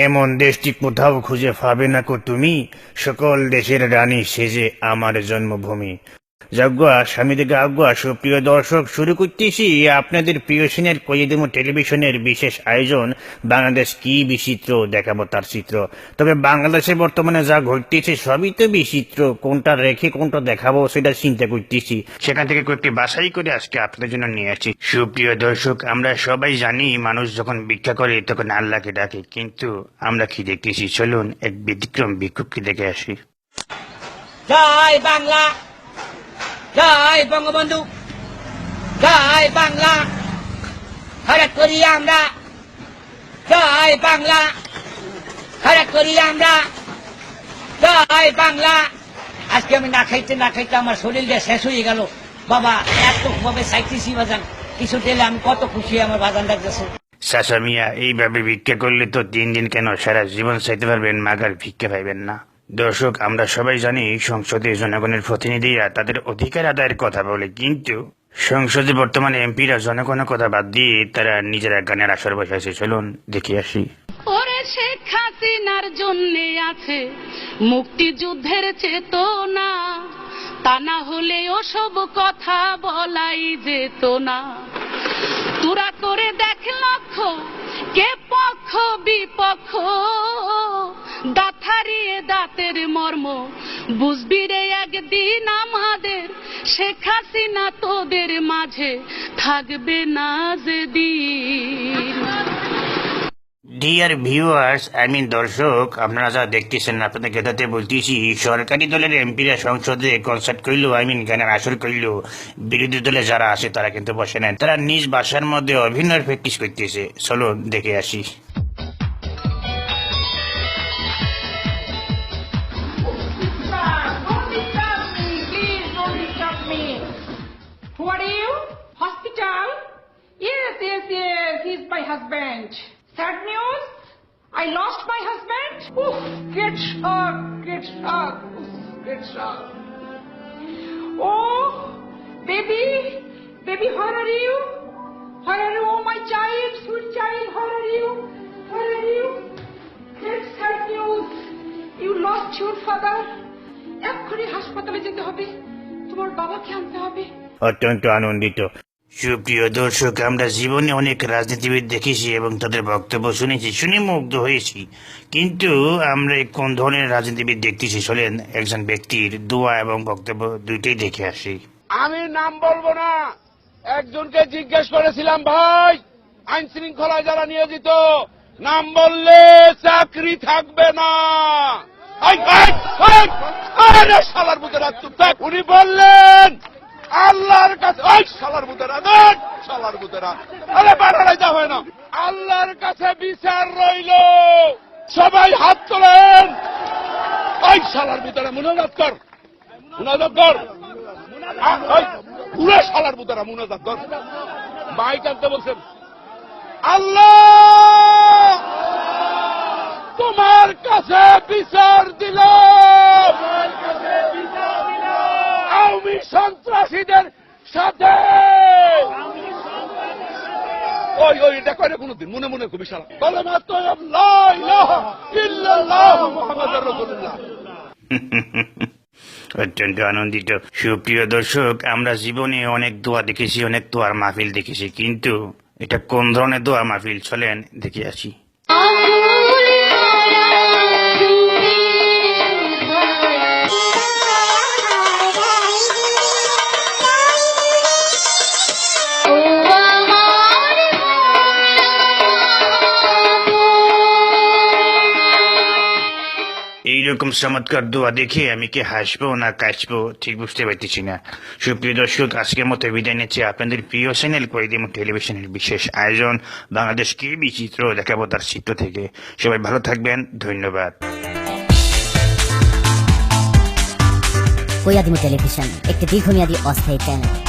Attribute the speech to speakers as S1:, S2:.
S1: এমন দেশটি কোথাও খুঁজে পাবে না কো তুমি, সকল দেশের রানী সেজে আমার জন্মভূমি। যজ্ঞা স্বামী থেকে আজ্ঞা। সুপ্রিয় দর্শক, শুরু করতেছি আপনাদের প্রিয় সিনের কইদিমো টেলিভিশনের বিশেষ আয়োজন বাংলাদেশ কি বিচিত্র, দেখাবো তার চিত্র। তবে বাংলাদেশে বর্তমানে যা ঘটতেছে সবই তো বিচিত্র, কোনটা রেখে কোনটা দেখাবো সেটা চিন্তা করতেছি। সেখান থেকে কয়েকটি বাছাই করে আজকে আপনাদের জন্য নিয়ে আসছি। সুপ্রিয় দর্শক, আমরা সবাই জানি মানুষ যখন ভিক্ষা করে তখন আল্লাহকে ডাকে, কিন্তু আমরা কি দেখতেছি? চলুন এক ব্যতিক্রম বিক্ষোভকে দেখে আসি।
S2: জয় বাংলা, জয় বঙ্গবন্ধু, জয় বাংলা, খরচ করি আমরা, জয় বাংলা, খরচ করি আমরা, জয় বাংলা। আজকে আমি না খাইতে আমার শরীরটা শেষ হয়ে গেল বাবা, এত ভাবে চাইতেছি বাজান, কিছু দিলে আমি কত খুশি আমার বাজান লাগতেছে।
S1: চাচা মিয়া, এইভাবে ভিক্ষা করলে তো 3 দিন কেন সারা জীবন চাইতে পারবেন, মাগার ভিক্ষা পাইবেন না। দর্শক, আমরা সবাই জানি সংসদে জনগণের প্রতিনিধিরা তাদের অধিকার আদায়ের কথা বলে, কিন্তু সংসদে বর্তমানে এমপিরা জনগণের কথা বাদ দিয়ে তারা নিজেরা গানের আসর বসাইছে। চলুন দেখে আসি।
S3: ওরে শেখ হাসিনার জন্যে আছে মুক্তিযুদ্ধের চেতনা, তা না হলে ওসব কথা বলাই যেত না। তোরা করে দেখ লক্ষ্য, কে পক্ষ বিপক্ষ, দাঁত হারিয়ে দাঁতের মর্ম বুঝবি রে একদিন আমাদের। শেখ হাসিনা তোদের মাঝে থাকবে না যেদিন।
S1: ডিয়ার ভিউয়ার্স, দর্শক, আপনারা যা দেখতেছেন আপনাদের গেটাতে বলতেছি, সরকারি দলের এমপিরা সংসদে কনসার্ট করলো, গানের আসর করলো, বিরোধী দলে যারা আছে তারা কিন্তু বসে নেন, তারা নিজ ভাষার মধ্যে অভিনয়ের প্র্যাকটিস করতেছে। চলো দেখে আসি।
S4: Who are you? Hospital? Yes, he's my husband. Sad news? I lost my husband? Oof, get shocked. Oof, get shocked. Oh, baby, where are you? Oh, my child, sweet child, where are you? Get sad news. You lost your father. এক্ষুনি হাসপাতালে যেতে হবে, তোমার বাবাকে আনতে হবে।
S1: অত্যন্ত আনন্দিত। সুপ্রিয় দর্শক, আমরা জীবনে অনেক রাজনীতিবিদ দেখেছি এবং তাদের বক্তব্য শুনেছি, শুনে মুগ্ধ হয়েছি, কিন্তু আমরা কোন ধরনের রাজনীতিবিদ দেখতেছি চলেন একজন ব্যক্তির দোয়া এবং বক্তব্য দুইটাই দেখে আসি।
S5: আমি নাম বলবো না, একজনকে জিজ্ঞেস করেছিলাম, ভাই আইন শৃঙ্খলা যারা নিয়োজিত, নাম বললে চাকরি থাকবে না। শালার বুতেরা চুপ থাক। উনি বললেন আল্লাহর কাছে, শালার বুতেরা আরে বাড়াই যা হয় না, আল্লাহর কাছে বিচার রইল, সবাই হাত তোলেন। শালার বুতেরা মুনাজাত কর, পুরো শালার বুতেরা মুনাজাত কর। মাইক আনতে বলছেন, আল্লাহ তোমার কাছে বিচার দিলাম, আওয়ামী সন্ত্রাসীদের সাথে। ওই এটা করে কোনদিন মনে মনে খুবই সারা বলে মাত্র লা ইলাহা ইল্লাল্লাহু মুহাম্মাদুর রাসূলুল্লাহ।
S1: অত্যন্ত আনন্দিত। সুপ্রিয় দর্শক, আমরা জীবনে অনেক দোয়া দেখেছি, অনেক দোয়ার মাহফিল দেখেছি, কিন্তু এটা কোন ধরনের দোয়া মাহফিল চলেন দেখে আসি। এইরকম চমৎকার দোয়া দেখে আমি কি হাসবো না কাশবো ঠিক বুঝতে পারতেছি না। সুপ্রিয় দর্শক, আজকের মতো বিদায় নিচ্ছে আপনাদের প্রিয় চ্যানেল কইদিমো টেলিভিশনের বিশেষ আয়োজন বাংলাদেশ কি বিচিত্র, দেখাবো তার চিত্র থেকে। সবাই ভালো থাকবেন, ধন্যবাদ।
S6: কইদিমো টেলিভিশন একটি দীর্ঘমেয়াদী অস্থায়ী চ্যানেল।